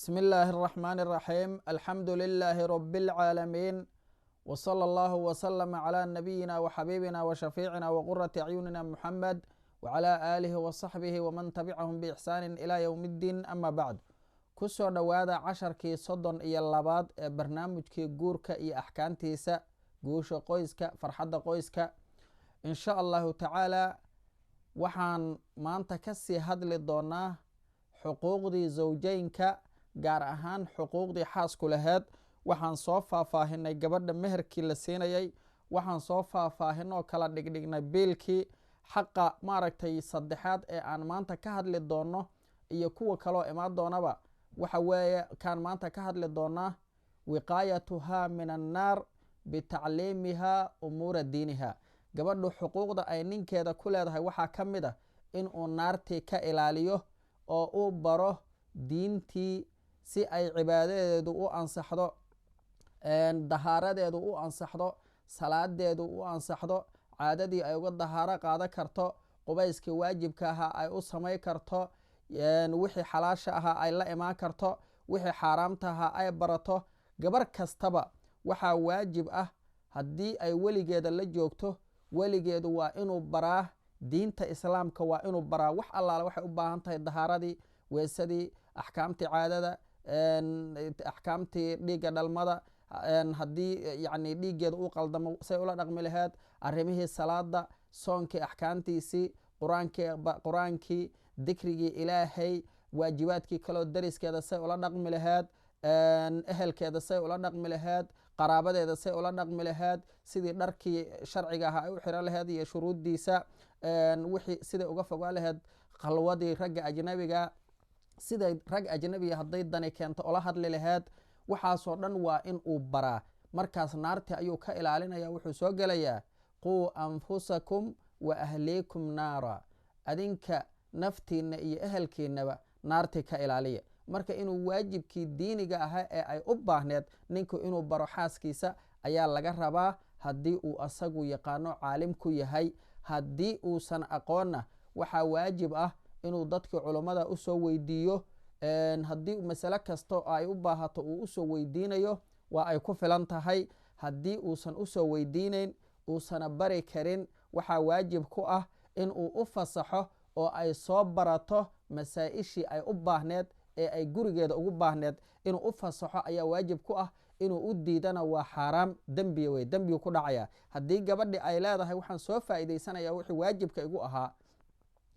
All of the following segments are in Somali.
بسم الله الرحمن الرحيم الحمد لله رب العالمين وصلى الله وسلم على نبينا وحبيبنا وشفيعنا وقرة أعيننا محمد وعلى آله وصحبه ومن تبعهم بإحسان إلى يوم الدين أما بعد kusoo dhowaada casharkii soddon iyo labaad ee barnaamijkii guurka iyo axkaamtiisa guusha qoyska farxadda qoyska insha allahu tacaala waxaan maanta kasii hadli doonaa xuquuqdii zawjeynka gaar ahaan xuquuqdii xaasku laheed waxaan soo faahfaahinay gabadha meherkii la siinayay waxaan soo faahfaahinoo kala dhigdhignay biilkii xaqa maaragtay saddexaad ee aan maanta ka hadli doono iyo kuwa kaloo imaan doonaba waxa weeye kaan maanta ka hadli doonaa wiqaayatuhaa min annaar bitacliimihaa umuura diiniha gabadhu xuquuqda ay ninkeeda ku leedahay waxaa ka mid ah inuu naartii ka ilaaliyo oo uu baro diintii si ay cibaadadeedu u ansaxdo dahaaradeedu u ansaxdo salaadeedu u ansaxdo caadadii ay uga dahaaro qaada karto qubayskii waajibka ahaa ay u samay karto wixii xalaasha ahaa ay la imaan karto wixii xaaraamta ahaa ay barato gabar kastaba waxaa waajib ah haddii ay weligeeda la joogto weligeedu waa inuu baraa diinta islaamka waa inuu baraa wax allaale waxay u baahan tahay dahaaradii weesadii axkaamtii caadada axkaamtii dhiigga dhalmada haddii yani dhiiggeeda u qaldamo say ula dhaqmi laheed arrimihii salaada soonkii axkaamtiisii qur-aankii dikrigii ilaahay waajibaadkii kaloo dariskeeda say ula dhaqmi laheed ehelkeeda say ula dhaqmi laheed qaraabadeeda say ula dhaqmi laheed sidii dharkii sharciga ahaa ay u xiran laheed iyo shuruuddiisa wixii siday uga fogaa laheed khalwadii ragga ajnabiga siday rag ajnabiga hadday dani keento ula hadli laheed waxaasoo dhan waa in uu baraa markaas naartii ayuu ka ilaalinaya wuxuu soo gelayaa quu anfusakum wa ahliikum naara adinka naftiina iyo ehelkiinaba naartii ka ilaaliya marka inuu waajibkii diiniga ahaa ee ay u baahneed ninku inuu baro xaaskiisa ayaa laga rabaa haddii uu asagu yaqaano caalim ku yahay haddii uusan aqoonna waxaa waajib ah inuu dadkii culummada usoo weydiiyo haddii masale kasto ay u baahato uu usoo weydiinayo waa ay ku filan tahay haddii uusan usoo weydiinayn uusana bari karin waxaa waajib ku ah inuu u fasaxo oo ay soo barato masaa-ishii ay u baahneed ee ay gurigeeda ugu baahneed inuu u fasaxo ayaa waajib ku ah inuu u diidana waa xaaraam dembiya wey dembigu ku dhacaya haddii gabadhi ay leedahay waxaan soo faa'iidaysanaya wixii waajibka igu ahaa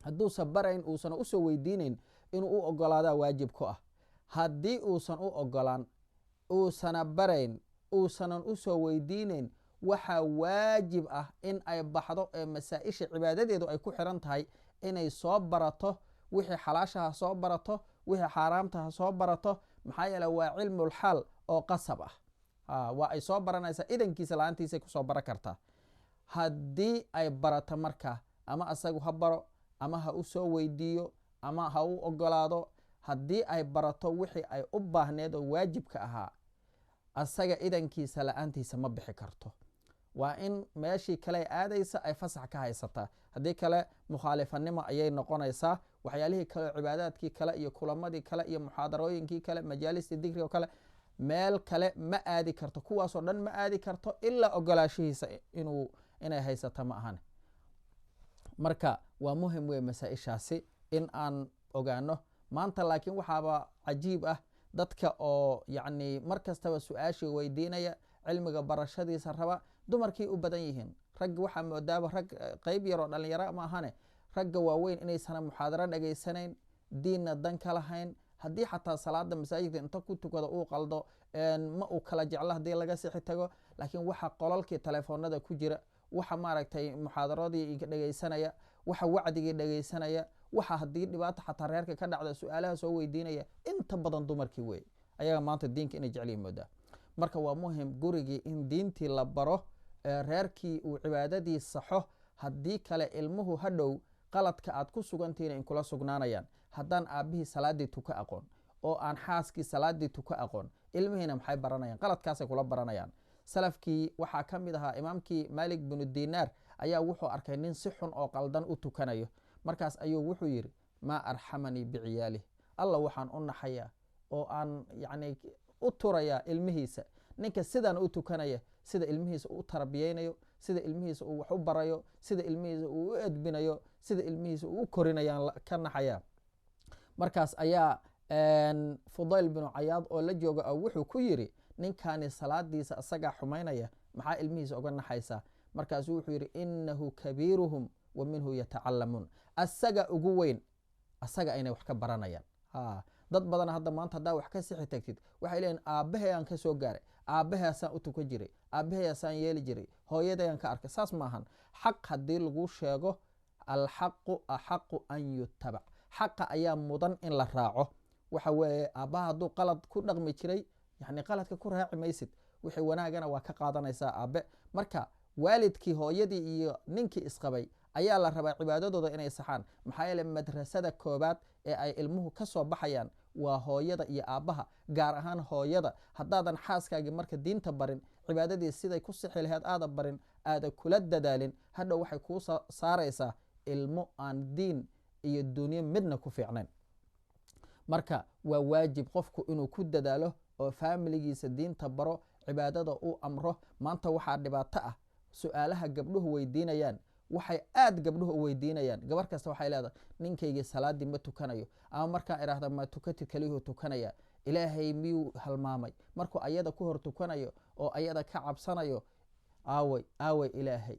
hadduusan barayn uusan usoo weydiinayn inuu u ogolaadaa waajib ku ah haddii uusan u ogolaan uusana barayn uusanan usoo weydiinayn waxaa waajib ah in ay baxdo ee masaa-isha cibaadadeedu ay ku xiran tahay inay soo barato wixii xalaashaha soo barato wixii xaaraamtaha soo barato maxaa yeele waa cilmulxaal oo qasab ah waa ay soo baranaysaa idankiisa la-aantiisay kusoo baran kartaa haddii ay barato marka ama asagu ha baro ama ha u soo weydiiyo ama ha u ogolaado haddii ay barato wixii ay u baahneed oo waajibka ahaa asaga idankiisa la-aantiisa ma bixi karto waa in meeshii kale aadaysa ay fasax ka haysataa haddii kale mukhaalifanimo ayay noqonaysaa waxyaalihii kale cibaadaadkii kale iyo kulamadii kale iyo muxaadarooyinkii kale majaalistii digri oo kale meel kale ma aadi karto kuwaasoo dhan ma aadi karto ilaa ogolaashihiisa inay haysata ma ahan marka waa muhim wey masaa-ishaasi in aan ogaano maanta laakiin waxaaba cajiib ah dadka oo yacni mar kastaba su-aashii weydiinaya cilmiga barashadiisa raba dumarkii u badan yihiin ragga waxaa moodaaba rag qeyb yaroo dhalinyaro ma ahane ragga waaweyn inaysana muxaadaro dhageysanayn diinna dan ka lahayn haddii xataa salaada masaajidka inta ku tukado uu qaldo ma uu kala jeclo haddii laga sixi tago laakiin waxa qolalkii telefoonada ku jira waxa maaragtay muxaadaradii dhegeysanaya waxa wacdigii dhegeysanaya waxa haddii dhibaato xataa reerka ka dhacda su-aalaha soo weydiinaya inta badan dumarkii wey ayaga maanta diinka inay jecliyi moodaa marka waa muhim gurigii in diintii la baro reerkii uu cibaadadii saxo haddii kale ilmuhu hadhow qaladka aad ku sugantihiin in kula sugnaanayaan haddaan aabbihii salaadii tuka aqoon oo aan xaaskii salaadii tuka aqoon ilmihiina maxay baranayaan qaladkaasay kula baranayaan salafkii waxaa ka mid ahaa imaamkii maalik binu dinaar ayaa wuxuu arkay nin si xun oo qaldan u tukanayo markaas ayuu wuxuu yidhi maa arxamanii biciyaalih alla waxaan u naxayaa oo aan yani u turaya ilmihiisa. ninka sidaan u tukanaya sida ilmihiisa uu tarbiyeynayo, sida ilmihiisa uu wax u barayo, sida ilmihiisa uu u edbinayo, sida ilmihiisa uu u korinayaan ka naxaya. markaas ayaa Fudayl binu Cayaad oo la jooga oo wuxuu ku yidhi ninkani salaadiisa asagaa xumaynaya maxaa ilmihiisa uga naxaysaa? markaasuu wuxuu yidhi inahu kabiiruhum wa minhu yatacalamuun. asaga ugu weyn, asaga inay wax ka baranayaan. dad badan hadda maanta haddaa wax ka sixi tagtid waxay leeyihin aabbaheeyaan ka soo gaaray, aabbaheasaan u tukan jiray, aabbaheasaan yeeli jiray, hooyadayaan ka arkay. saas maahan. xaq haddii lagu sheego alxaqu axaqu an yutabac, xaqa ayaa mudan in la raaco. waxa weeye aabbaha hadduu qalad ku dhaqmi jiray yani qaladka ku raaci maysid, wixii wanaagana waa ka qaadanaysaa aabe. marka waalidkii, hooyadii iyo ninkii isqabay ayaa la rabaa cibaadadooda inay saxaan. maxaa yeele madrasada koobaad ee ay ilmuhu ka soo baxayaan waa hooyada iyo aabbaha, gaar ahaan hooyada. haddaadan xaaskaagii marka diinta barin, cibaadadii siday ku sixi laheyd aada barin, aada kula dadaalin, hadhow waxay kuu saaraysaa ilmo aan diin iyo dunyo midna ku fiicnayn. marka waa waajib qofku inuu ku dadaalo oo faamiligiisa diinta baro, cibaadada u amro. maanta waxaa dhibaato ah su-aalaha gabdhuhu weydiinayaan, waxay aad gabdhuhu u weydiinayaan. gabar kasta waxay leedahay ninkaygii salaadii ma tukanayo, ama markaa idhaahda ma tukatid kaliyuhu tukanaya, ilaahay miyuu halmaamay? markuu ayada ku hor tukanayo oo ayada ka cabsanayo, aaway ilaahay.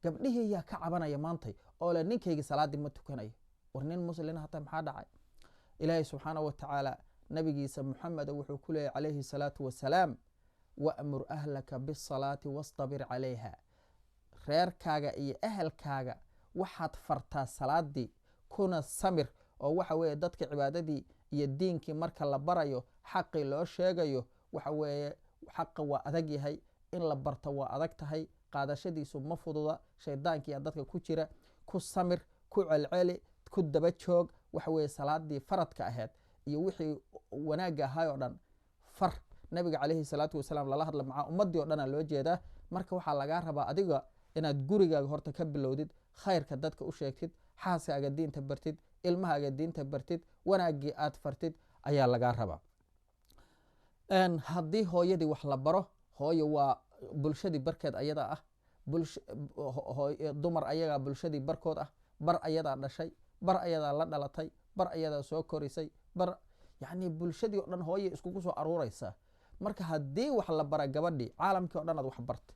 gabdhihii yaa ka cabanaya maantay oo le ninkaygii salaadii ma tukanayo. war nin muslina hata maxaa dhacay? ilaahay subxaanahu watacaala nabigiisa muxameda wuxuu ku leeyay calayhi salaatu wasalaam, wamur ahlaka bisalaati wastabir calayha. reerkaaga iyo ahalkaaga waxaad fartaa salaadii, kuna samir. oo waxa weeye dadka cibaadadii iyo diinkii marka la barayo, xaqii loo sheegayo, waxa weeye xaqa waa adag yahay, in la barto waa adag tahay, qaadashadiisu ma fududa. shaydaankiiyaa dadka ku jira. ku samir, ku celceli, ku daba joog. waxa weeye salaadii faradka ahayd iyo wixii wanaagga ahay oo dhan far. nabiga calayhi salaatu wasalaam lala hadla macaa ummadii o dhanaa loo jeedaa. marka waxaa lagaa rabaa adiga inaad gurigaaga horta ka bilowdid, khayrka dadka u sheegtid, xaaskaaga diinta bartid, ilmahaaga diinta bartid, wanaaggii aad fartid ayaa lagaa rabaa. haddii hooyadii wax la baro, hooyo waa bulshadii barkeed ayada ah. dumar ayagaa bulshadii barkood ah. bar ayadaa dhashay, bar ayadaa la dhalatay, bar ayadaa soo korisay, bar yani bulshadii o dhan hooyay iskugu soo aruuraysaa. marka haddii wax la bara gabadhii, caalamkii o dhan aad wax barta.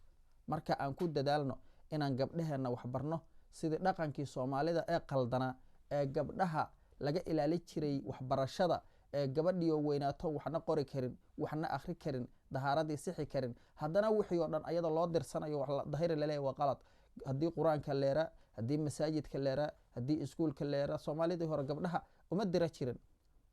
marka aan ku dadaalno inaan gabdhaheenna wax barno, sidii dhaqankii soomaalida ee qaldanaa ee gabdhaha laga ilaali jiray waxbarashada, ee gabadhiioo weynaato waxna qori karin, waxna akhri karin, dahaaradii sixi karin, haddana wixii oo dhan ayada loo dirsanayo wax dahiri laleeyahy waa qalad. haddii qur-aanka leera, haddii masaajidka leera, haddii iskuulka leera, soomaalidii hore gabdhaha uma dira jirin.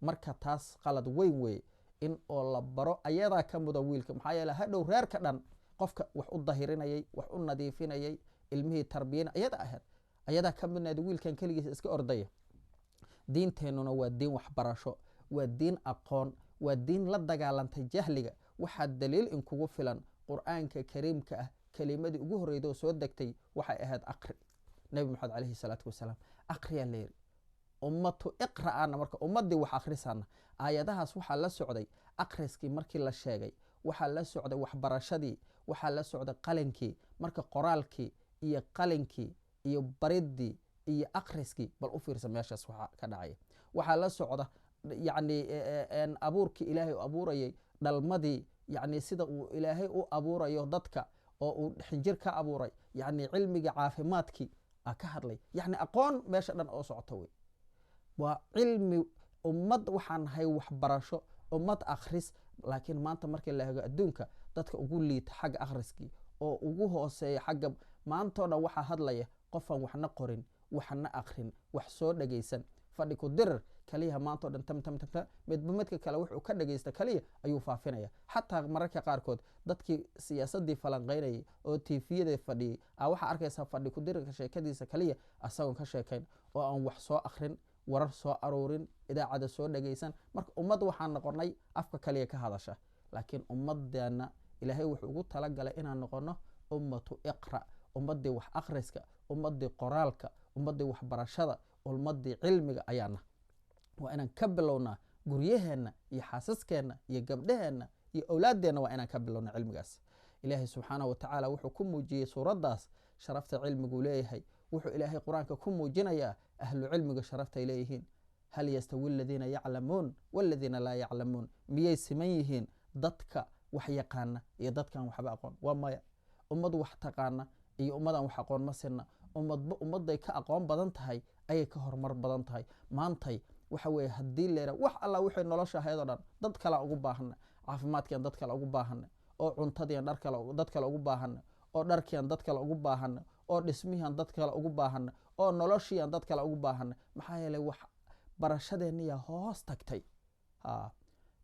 marka taas qalad weyn weeye in oo la baro. ayadaa ka mudan wiilka. maxaa yeele hadhow reerka dhan qofka wax u dahirinayay, wax u nadiifinayay, ilmihii tarbiyana ayada ahayd, ayadaa ka midnayd wiilkan keligiisa iska ordaya. diinteennuna waa diin waxbarasho, waa diin aqoon, waa diin la dagaalantay jahliga. waxaa daliil in kugu filan qur-aanka kariimka ah kelimadii ugu horreyda oo soo degtay waxay ahayd aqri. nabi maxamed calayhi salaatu wasalaam aqriyaa la yidhi. ummatu iqra'aana, marka ummadii wax akhrisaana. aayadahaas waxaa la socday akhriskii markii la sheegay, waxaa la socday waxbarashadii, waxaa la socday qalinkii. marka qoraalkii iyo qalinkii iyo baridii iyo akhriskii, bal u fiirsa meeshaas waxaa ka dhacaya. waxaa la socda yani abuurkii ilaahay u abuurayay, dhalmadii, yani sida uu ilaahay u abuurayo dadka oo uu xinjir ka abuuray, yani cilmigii caafimaadkii ka hadlay. yani aqoon meesha dhan oo socota wey. waa cilmi. ummad waxaan nahay waxbarasho, ummad akhris. laakiin maanta markii la hego adduunka dadka ugu liita xagga akhriskii oo ugu hooseeya xagga, maantoo dhan waxaa hadlaya qofaan waxna qorin, waxna akhrin, wax soo dhagaysan, fadhi ku dirir kaliyaha maantao dhan tamtamtamta midba midka kale wuxuu ka dhagaysta kaliya ayuu faafinaya. xataa mararka qaarkood dadkii siyaasadii falanqaynayay oo tiifiyada fadhiyey waxaa arkaysaa fadhi ku dirirka sheekadiisa kaliya asagoon ka sheekayn, oo aan wax soo akhrin, warar soo aruurin, idaacada soo dhagaysan. marka ummad waxaan noqonay afka kaliya ka hadasha. laakiin ummadeena ilaahay wuxuu ugu talagalay inaan noqono ummatu iqra, ummadii wax akhriska, ummadii qoraalka, ummadii waxbarashada, ummadii cilmiga ayaana. waa inaan ka bilownaa guryaheena iyo xaasaskeenna iyo gabdhaheena iyo awlaadeenna waa inaan ka bilowno cilmigaas. ilaahay subxaanahu watacaala wuxuu ku muujiyey suuraddaas sharafta cilmigu leeyahay. wuxuu ilaahay qur-aanka ku muujinayaa ahlu cilmiga sharaftay leeyihiin. hal yastawi aladiina yaclamuun waladiina laa yaclamuun, miyay siman yihiin dadka wax yaqaana iyo dadkaan waxba aqoon? waa maya. ummad wax taqaana iyo ummadaan wax aqoon ma sinna. ummadba ummadday ka aqoon badan tahay ayay ka horumar badan tahay. maantay waxa weeye haddii leera wax alla wixii nolosha ahayd oo dhan dad kale ugu baahana, caafimaadkian dad kale ugu baahana, oo cuntadiian dad kale ugu baahana, oo dharkiian dad kale ugu baahana, oo dhismihian dad kale ugu baahana, oo noloshiian dad kale ugu baahana. maxaa yeelay wax barashadeenniyaa hoos tagtay.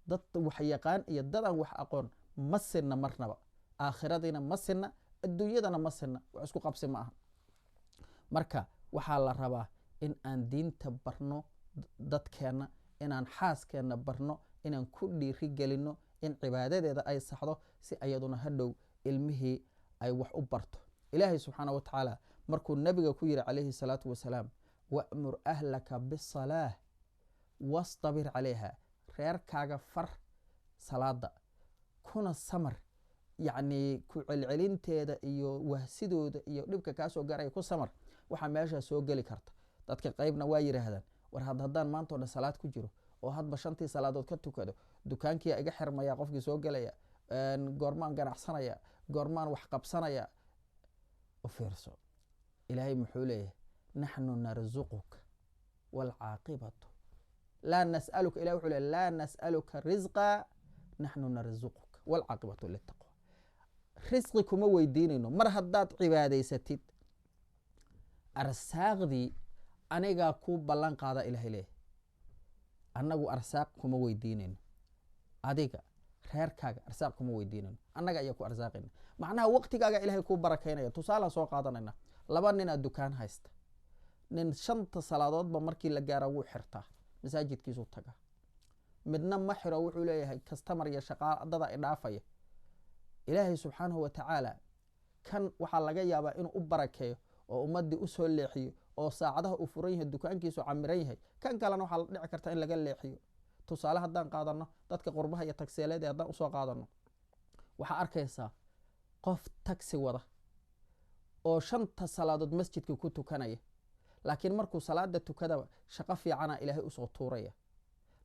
dad wax yaqaan iyo dadaan wax aqoon ma sinna marnaba. aakhiradiina ma sinna, adduunyadana ma sinna. wax isku qabsi ma aha. marka waxaa la rabaa in aan diinta barno dadkeenna, inaan xaaskeenna barno, inaan ku dhiiri gelinno in cibaadadeeda ay saxdo si ayaduna hadhow ilmihii ay wax u barto. ilaahay subxaana wa tacaala markuu nabiga ku yidhi calayhi salaatu wasalaam, wa'mur ahlaka bisalaah wastabir calayha, reerkaaga far salaada kuna samar, yacnii ku celcelinteeda iyo wahsidooda iyo dhibka kaa soo gaaraya ku samar. waxaa meeshaa soo geli karta dadka qaybna waa yidhaahdaan, war haddaan maantao dhan salaad ku jiro oo hadba 5 salaadood ka tukado, dukaankiia iga xirmaya, qofkii soo gelaya, goormaan ganacsanaya, goormaan wax qabsanaya. u fiirso, ilaahay muxuu leeyahay, naxnu narzuquka waalcaaqibatu laa nas'aluka. ilahi wuxuu leeyahy laa nas'aluka risqa naxnu narzuquka waalcaaqibatu litaqwa. risqi kuma weydiinayno. mar haddaad cibaadaysatid, arsaaqdii anigaa kuu ballan qaada ilahay leeyahy. annagu arsaaq kuma weydiinayno, adiga reerkaaga arsaaq kuma weydiinayno, annaga ayaa ku arsaaqayna. macnaha waqtigaaga ilahay kuu barakaynaya. tusaalaan soo qaadanayna, 2 ninaa dukaan haysta. nin 5 salaadoodba markii la gaara wuu xirtaa, masaajidkiisuu tagaa. midna ma xiro, wuxuu leeyahay kastamar iyo shaqaadada i dhaafaya. ilaahay subxaanahu wa tacaala kan waxaa laga yaabaa inuu u barakeeyo oo ummaddii u soo leexiyo, oo saacadaha uu furan yahay dukaankiisu camiran yahay. kan kalena waxaa la dhici karta in laga leexiyo. tusaale haddaan qaadano dadka qurbaha iyo tagseeleeda haddaan usoo qaadano, waxaa arkaysaa qof tagsi wada oo 5 salaadood masjidka ku tukanaya, laakiin markuu salaada tukadaba shaqo fiicana ilaahay usoo tuuraya.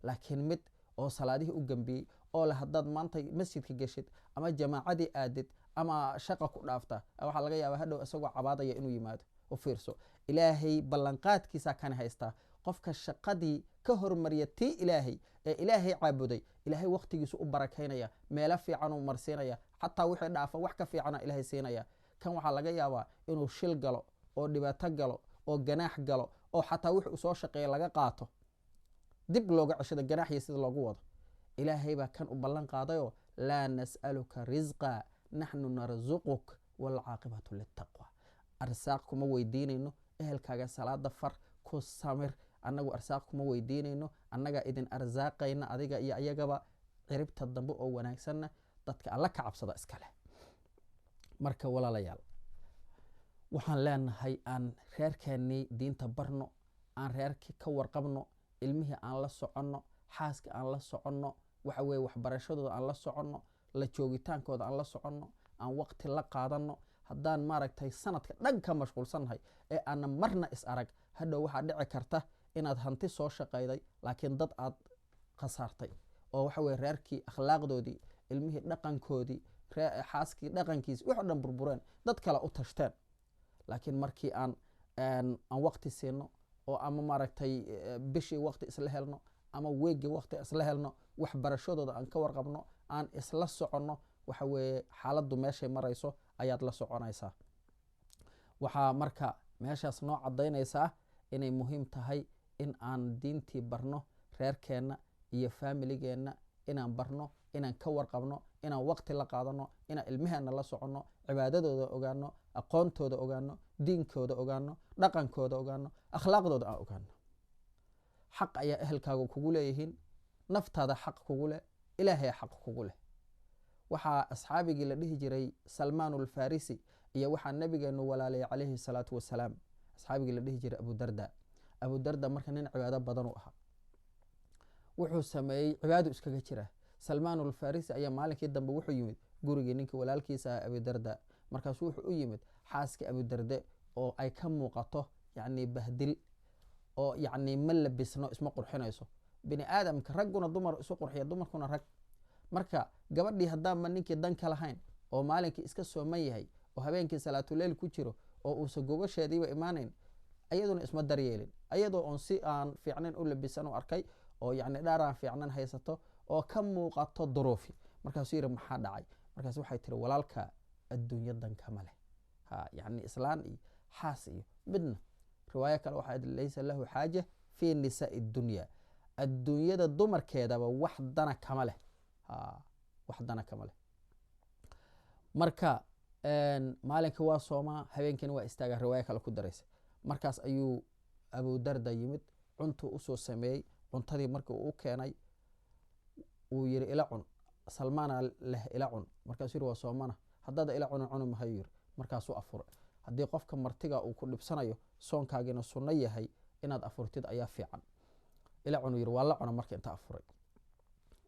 laakiin mid oo salaadihii u gambiyey oo le haddaad maanta masjidka geshid ama jamaacadii aadid ama shaqa ku dhaafta, waxaa laga yaabaa hadhow isagoo cabaadaya inuu yimaado. u fiirso, ilaahay ballanqaadkiisaa kan haystaa. qofka shaqadii ka hormariya tii ilaahay ee ilaahay caabuday, ilaahay waqtigiisu u barakaynaya, meelo fiicanuu marsiinaya, xataa wixii dhaafa wax ka fiicana ilaahay siinaya. kan waxaa laga yaabaa inuu shil galo oo dhibaato galo oo ganaax galo oo xataa wixii uu soo shaqeeya laga qaato, dib looga ceshado ganaaxiya sida loogu wado. ilaahay baa kan u ballan qaadayoo laa nas'aluka risqa naxnu narzuquk waalcaaqibatu litaqwa. arsaaq kuma weydiinayno, ehelkaaga salaada far ku samir. annagu arsaaq kuma weydiinayno, annagaa idin arsaaqayna adiga iyo ayagaba. ciribta dambe oo wanaagsanna dadka alla ka cabsada iska leh. marka walaalayaal, waxaan leenahay aan reerkeennii diinta barno, aan reerkii ka warqabno, ilmihii aan la soconno, xaaska aan la soconno, waxa weye waxbarashadooda aan la soconno, la joogitaankooda aan la soconno, aan waqti la qaadanno. haddaan maaragtay sanadka dhan ka mashquulsannahay ee aanna marna is arag, hadhow waxaa dhici karta inaad hanti soo shaqayday laakiin dad aad khasaartay, oo waxa weye reerkii akhlaaqdoodii, ilmihii dhaqankoodii, xaaskii dhaqankiisi wax o dhan burbureen, dad kale u tashteen. laakiin markii aan waqti siino oo ama maaragtay bishii waqti isla helno ama weegii waqti isla helno, waxbarashadooda aan ka warqabno, aan isla soconno, waxa weeye xaaladdu meeshay marayso ayaad la soconaysaa. waxaa marka meeshaas noo caddaynaysaa inay muhiim tahay in aan diintii barno, reerkeenna iyo faamiligeenna inaan barno, inaan ka warqabno, inaan waqti la qaadano, inaan ilmaheenna la soconno, cibaadadooda ogaano, aqoontooda ogaano, diinkooda ogaano, dhaqankooda ogaano, akhlaaqdooda aan ogaano. xaq ayaa ehelkaaga kugu leeyihiin, naftaada xaq kugu leh, ilaahay xaq kugu leh. waxaa asxaabigii la dhihi jiray salmaan alfarisi iyo waxaa nabigeenu walaalay calayhi salaatu wasalaam, asxaabigii la dhihi jiray abudarda. abudarda marka nin cibaado badan u ahaa. wuxuu sameeyey cibaado iskaga jira. salmaan alfarisi ayaa maalinkii dambe wuxuu yimid gurigii ninkii walaalkiisa ah abidarda, markaasuu wuxuu u yimid xaaskii abidarde oo ay ka muuqato yacni bahdil oo yacni ma labisno isma qurxinayso. bini aadamka ragguna dumar isu qurxiya, dumarkuna rag. marka gabadhii haddaanba ninkii dan ka lahayn oo maalinkii iska sooman yahay oo habeenkii salaatuleyl ku jiro oo uusan gogasheediiba imaanayn, ayaduna isma daryeelin, ayadoo oon si aan fiicnayn u labisan u arkay oo yacni dhaaraan fiicnan haysato oo ka muuqato duruufi. markaasuu yidhi maxaa dhacay? markaas waxay tiri walaalka adduunyo dan kama leh, yacni islaan iyo xaas iyo midna. riwaayo kale waxaa laysa lahu xaaja fii nisaa'i dunya, adduunyada dumarkeedaba wax dana kama leh, wax dana kama leh. marka maalinkii waa soomaa, habeenkiina waa istaagaa, riwaayo kale ku daraysa. markaas ayuu abudarda yimid, cuntuu usoo sameeyey. cuntadii markii uu u keenay uu yidhi ila cun, salmaana leh ila cun. markaasuu yidhi waa soomana, haddaada ila cunin cuni mahayu yidhi. markaasuu afuray. haddii qofka martiga uu ku dhibsanayo soonkaagina sunno yahay inaad afurtid ayaa fiican. ila cunu yidhi waa la cuna. marka inta afuray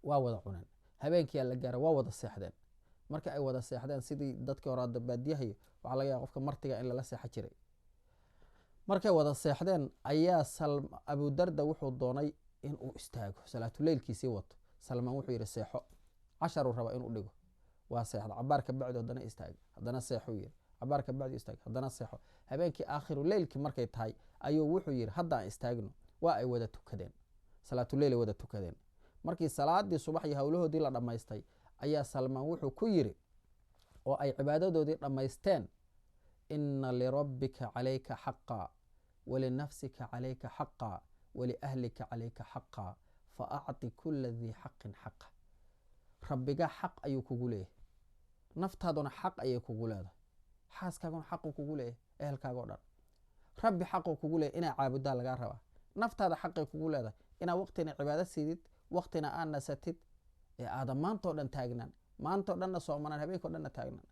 waa wada cuneen. habeenkiyaa la gaaray, waa wada seexdeen. marka ay wada seexdeen sidii dadkii hore baadiyahayo waxaa laga yaaba qofka martiga in lala seexo jiray. markay wada seexdeen ayaa abudarda wuxuu doonay inuu istaago salaatuleylkiisii wato. salmaan wuxuu yidhi seexo, casharuu raba inuu dhigo. waa seexda, cabaar ka bacdi haddana istaag, haddana seexuu yidhi, cabaar ka bacdi istaag, haddana seexo. habeenkii aakhiru leylkii markay tahay ayuu wuxuu yidhi hadda aan istaagno. waa ay wada tukadeen, salaatuleyl ay wada tukadeen. markii salaadii subax iyo howlahoodii la dhammaystay ayaa salmaan wuxuu ku yidhi oo ay cibaadadoodii dhammaysteen, ina lirabbika calayka xaqa walinafsika calayka xaqa waliahlika calayka xaqa faacti kula dii xaqin xaqa. rabbiga xaq ayuu kugu leeyahay, naftaaduna xaq ayay kugu leedahay, xaaskaaguna xaquu kugu leeyahay, ehelkaagao dhan. rabbi xaquu kugu leeyahy inaa caabudaa lagaa rabaa. naftaada xaqay kugu leedahay inaa waqtina cibaado siidid, waqtina aad nasatid, ee aadan maantao dhan taagnaan, maantao dhanna soomanaan, habeenkao dhanna taagnaan.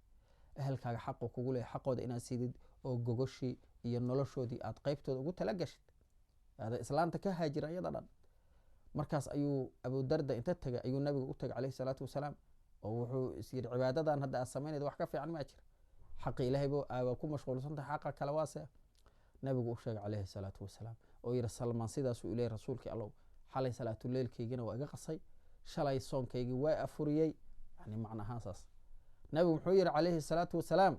ehelkaaga xaquu kugu leeyahay, xaqooda inaad siidid oo gogoshii iyo noloshoodii aad qaybtooda ugu tala gashid, aada islaanta ka haajira iyada dhan. markaas ayuu abudarda inta tegay ayuu nabiga u tagay calayhi salaatu wasalaam oo wuxuu is yidhi cibaadadan hadda aad samaynayda wax ka fiican maa jira, xaqi ilaahay baa ku mashquulsantahay, xaqa kale waase. nabigu u sheegay calayhi salaatu wasalaam oo yidhi salmaan sidaasuu ilaahay rasuulkii allow, xalay salaatuleylkaygina waa iga qasay, shalay soonkaygii waa afuriyey, yani macna ahaan saas. nabigu muxuu yidhi calayhi salaatu wasalaam,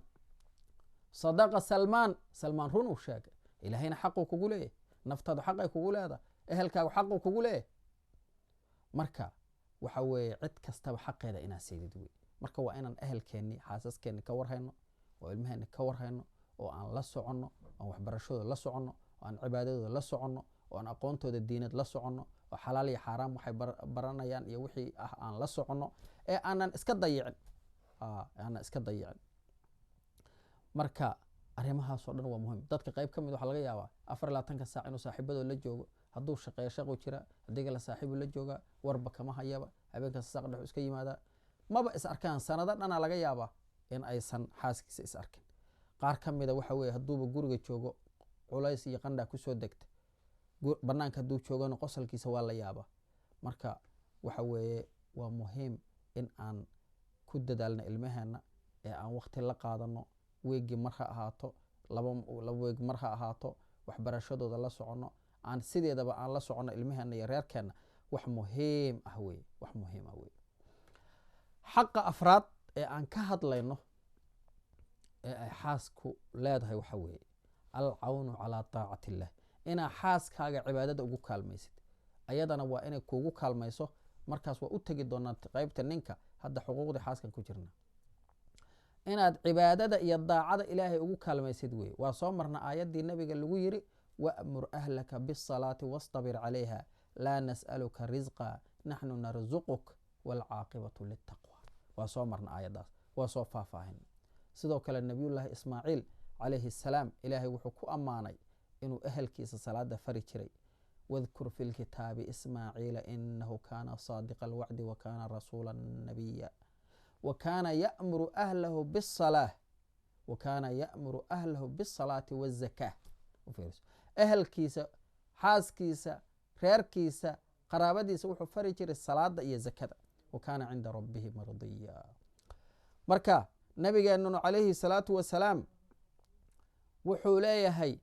sadaqa salmaan, salmaan run uu sheegay, ilaahayna xaquu kugu leeyahay, naftaadu xaqay kugu leedahay, ehelkaagu xaquu kugu leeyahay. marka waxa weeye cid kastaba xaqeeda inaad siidid wey. marka waa inaan ehelkeenni xaasaskeenni ka warhayno, oo ilmaheenni ka warhayno, oo aan la soconno, aan waxbarashadooda la soconno, oo aan cibaadadooda la soconno, oo aan aqoontooda diinad la soconno, oo xalaal iyo xaaraam waxay baranayaan iyo wixii ah aan la soconno, ee aanan iska dayicin, marka arrimahaasoo dhan waa muhiim. dadka qayb ka mid waxaa laga yaabaa 24 saac inuu saaxiibadoo la joogo, hadduu shaqeeyo shaqu jira, haddii kale saaxiibu la joogaa, warba kama hayaba, habeenkaas saaq dhex iska yimaadaa, maba is arkaan. sanado dhanaa laga yaabaa in aysan xaaskiisa is arkin. qaar ka mida waxa weye hadduuba guriga joogo culays iyo qandhaa kusoo degta, banaanka hadduu joogana qosalkiisa waa la yaabaa. marka waxa weeye waa muhiim in aan ku dadaalno ilmaheena, ee aan waqti la qaadano, weegi mar ha ahaato, laba weeg mar ha ahaato, waxbarashadooda la soconno, aan sideedaba aan la soconno ilmaheena iyo reerkeena. wax muhiim ah weye, wax muhiim ah weye. xaqa afraad ee aan ka hadlayno ee ay xaasku leedahay waxa weeye alcawnu calaa taacati illah, inaa xaaskaaga cibaadada ugu kaalmaysid, ayadana waa inay kuugu kaalmayso. markaas waa u tegi doonaa qaybta ninka, hadda xuquuqdii xaaskan ku jirna, inaad cibaadada iyo daacada ilaahay ugu kaalmaysid weye. waa soo marna aayaddii nabiga lagu yidhi wa'mur ahlaka biالsalaati wastabir calayha laa nas'aluka risqa naxnu narzuquk waalcaaqibatu litaqwa. waa soo marna aayaddaas, waa soo faahfaahin. sidoo kale nabiyullaahi ismaaciil calayhi الsalaam ilaahay wuxuu ku ammaanay inuu ehelkiisa salaada fari jiray. wadkur fi lkitaabi ismaaciila inahu kaana saadiqa alwacdi wakaana rasuula nabiya wakaana ya'muru ahlahu biالsalaati waالzakaah. ehelkiisa, xaaskiisa, reerkiisa, qaraabadiisa wuxuu fari jiray salaada iyo zakada wa kaana cinda rabbihi mardiya. marka nabigeennu calayhi salaatu wasalaam wuxuu leeyahay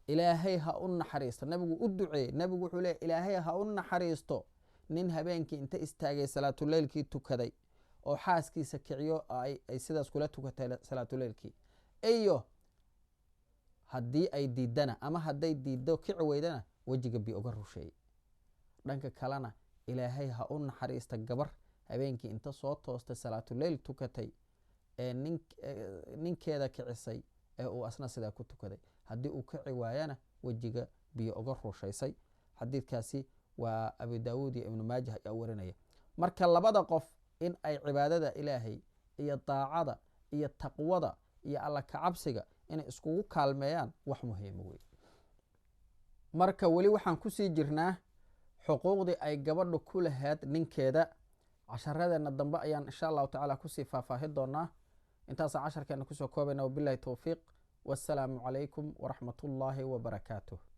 ilaahay ha u naxariisto, nabigu u duceeye, nabigu wuxuu leeyahay ilaahay ha u naxariisto nin habeenkii inta istaagay salaatuleylkii tukaday oo xaaskiisa kiciyo ay sidaas kula tukatay salaatuleylkii, iyo haddii ay diidana ama hadday diiddo kici weydana wejiga bi uga rusheeyey. dhanka kalena ilaahay ha u naxariista gabar habeenkii inta soo toostay salaatuleyl tukatay ee ninkeeda kicisay ee uu asna sidaa ku tukaday, haddii uu kici waayana wejiga biyo uga rushaysay. xadiidkaasi waa abu daawuud iyo ibnu maajah ayaa warinaya. marka labada qof in ay cibaadada ilaahay iyo daacada iyo taqwada iyo alla kacabsiga inay iskugu kaalmeeyaan wax muhiima wey. marka weli waxaan kusii jirnaa xuquuqdii ay gabadhu ku lahayd ninkeeda. casharadeena dambe ayaan insha allahu tacaala kusii faahfaahi doonaa. intaasaan casharkeena kusoo koobayna wabilahi towfiiq, wassalaamu calaykum waraxmat ullaahi wabarakaatuh.